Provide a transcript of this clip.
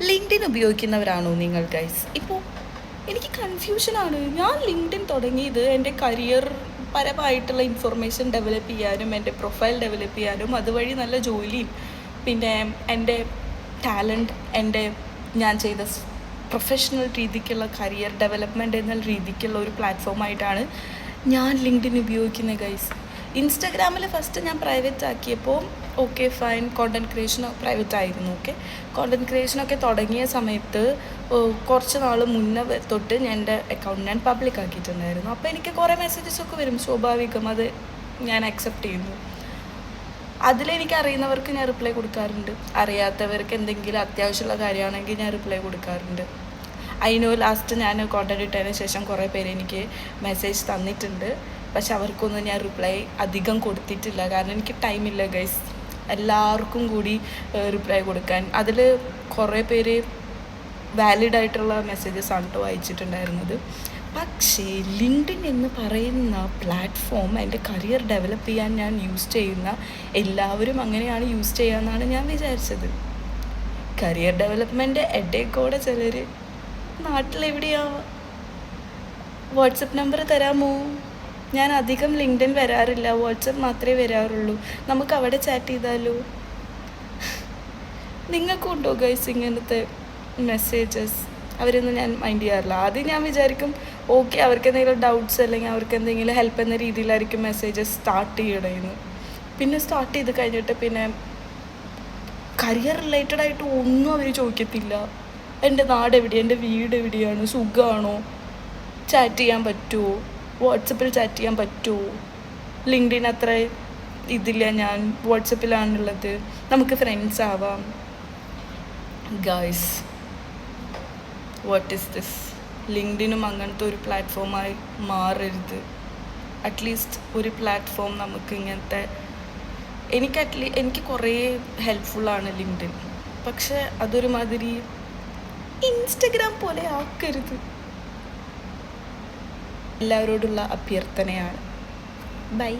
LinkedIn ഉപയോഗിക്കുന്നവരാണോ നിങ്ങൾ guys? ഇപ്പോൾ എനിക്ക് കൺഫ്യൂഷനാണ്. ഞാൻ ലിങ്ക്ഡിൻ തുടങ്ങിയത് എൻ്റെ കരിയർ പരമായിട്ടുള്ള ഇൻഫർമേഷൻ ഡെവലപ്പ് ചെയ്യാനും എൻ്റെ പ്രൊഫൈൽ ഡെവലപ്പ് ചെയ്യാനും അതുവഴി നല്ല ജോലിയും പിന്നെ എൻ്റെ ടാലൻറ്റ് എൻ്റെ ഞാൻ ചെയ്ത പ്രൊഫഷണൽ രീതിക്കുള്ള കരിയർ ഡെവലപ്മെൻറ്റ് എന്ന രീതിക്കുള്ള ഒരു പ്ലാറ്റ്ഫോമായിട്ടാണ് ഞാൻ ലിങ്ക്ഡിൻ ഉപയോഗിക്കുന്നത് ഗൈസ്. ഇൻസ്റ്റാഗ്രാമിൽ ഫസ്റ്റ് ഞാൻ പ്രൈവറ്റ് ആക്കിയപ്പോൾ okay fine, content creation private ആയിരുന്നു. ഓക്കെ, കോണ്ടൻറ്റ് ക്രിയേഷനൊക്കെ തുടങ്ങിയ സമയത്ത് കുറച്ച് നാൾ മുന്നേ തൊട്ട് എൻ്റെ അക്കൗണ്ട് ഞാൻ പബ്ലിക് ആക്കിയിട്ടുണ്ടായിരുന്നു. അപ്പോൾ എനിക്ക് കുറേ മെസ്സേജസൊക്കെ വരും, സ്വാഭാവികം, അത് ഞാൻ അക്സെപ്റ്റ് ചെയ്യുന്നു. അതിലെനിക്ക് അറിയുന്നവർക്ക് ഞാൻ റിപ്ലൈ കൊടുക്കാറുണ്ട്, അറിയാത്തവർക്ക് എന്തെങ്കിലും അത്യാവശ്യമുള്ള കാര്യമാണെങ്കിൽ ഞാൻ റിപ്ലൈ കൊടുക്കാറുണ്ട്. അതിനോ ലാസ്റ്റ് ഞാൻ കോണ്ടൻറ്റ് ഇട്ടതിന് ശേഷം കുറേ പേര് എനിക്ക് മെസ്സേജ് തന്നിട്ടുണ്ട്. പക്ഷെ അവർക്കൊന്നും ഞാൻ റിപ്ലൈ അധികം കൊടുത്തിട്ടില്ല, കാരണം എനിക്ക് ടൈമില്ല ഗൈസ് എല്ലാവർക്കും കൂടി റിപ്ലൈ കൊടുക്കാൻ. അതിൽ കുറേ പേര് വാലിഡ് ആയിട്ടുള്ള മെസ്സേജസ് ആണ് കേട്ടോ അയച്ചിട്ടുണ്ടായിരുന്നത്. പക്ഷേ ലിങ്ക്ഡിൻ എന്ന് പറയുന്ന പ്ലാറ്റ്ഫോം എൻ്റെ കരിയർ ഡെവലപ്പ് ചെയ്യാൻ ഞാൻ യൂസ് ചെയ്യുന്ന എല്ലാവരും അങ്ങനെയാണ് യൂസ് ചെയ്യാമെന്നാണ് ഞാൻ വിചാരിച്ചത്. കരിയർ ഡെവലപ്മെൻറ്റ് ഇടയ്ക്കൂടെ ചിലർ നാട്ടിലെവിടെയാ വാട്സപ്പ് നമ്പർ തരാമോ? ഞാൻ അധികം ലിങ്ക്ഡിൻ വരാറില്ല, വാട്സപ്പ് മാത്രമേ വരാറുള്ളൂ, നമുക്ക് അവിടെ ചാറ്റ് ചെയ്താലോ? നിങ്ങൾക്കും ഉണ്ടോ ഗൈസ് ഇങ്ങനത്തെ മെസ്സേജസ്? അവരൊന്നും ഞാൻ മൈൻഡ് ചെയ്യാറില്ല. ആദ്യം ഞാൻ വിചാരിക്കും ഓക്കെ അവർക്ക് എന്തെങ്കിലും ഡൗട്ട്സ് അല്ലെങ്കിൽ അവർക്ക് എന്തെങ്കിലും ഹെൽപ്പ് എന്ന രീതിയിലായിരിക്കും മെസ്സേജസ് സ്റ്റാർട്ട് ചെയ്യണമെന്ന്. പിന്നെ സ്റ്റാർട്ട് ചെയ്ത് കഴിഞ്ഞിട്ട് പിന്നെ കരിയർ റിലേറ്റഡ് ആയിട്ട് ഒന്നും അവർ ചോദിക്കത്തില്ല. എൻ്റെ നാട് എവിടെയാണ്, എൻ്റെ വീട് എവിടെയാണ്, സുഖമാണോ, ചാറ്റ് ചെയ്യാൻ പറ്റുമോ, വാട്സപ്പിൽ ചാറ്റ് ചെയ്യാൻ പറ്റുമോ, ലിങ്ക്ഡിൻ അത്ര ഇതില്ല, ഞാൻ വാട്സപ്പിലാണുള്ളത്, നമുക്ക് ഫ്രണ്ട്സ് ആവാം. Guys, what is this? ലിങ്ക്ഡിനും അങ്ങനത്തെ ഒരു പ്ലാറ്റ്ഫോമായി മാറരുത്. അറ്റ്ലീസ്റ്റ് ഒരു പ്ലാറ്റ്ഫോം നമുക്ക് ഇങ്ങനത്തെ എനിക്ക് കുറേ ഹെൽപ്ഫുള്ളാണ് ലിങ്ക്ഡിൻ, പക്ഷെ അതൊരു മാതിരി ഇൻസ്റ്റഗ്രാം പോലെ ആക്കരുത്. എല്ലാവരോടുള്ള അഭ്യർത്ഥനയാണ്. ബൈ.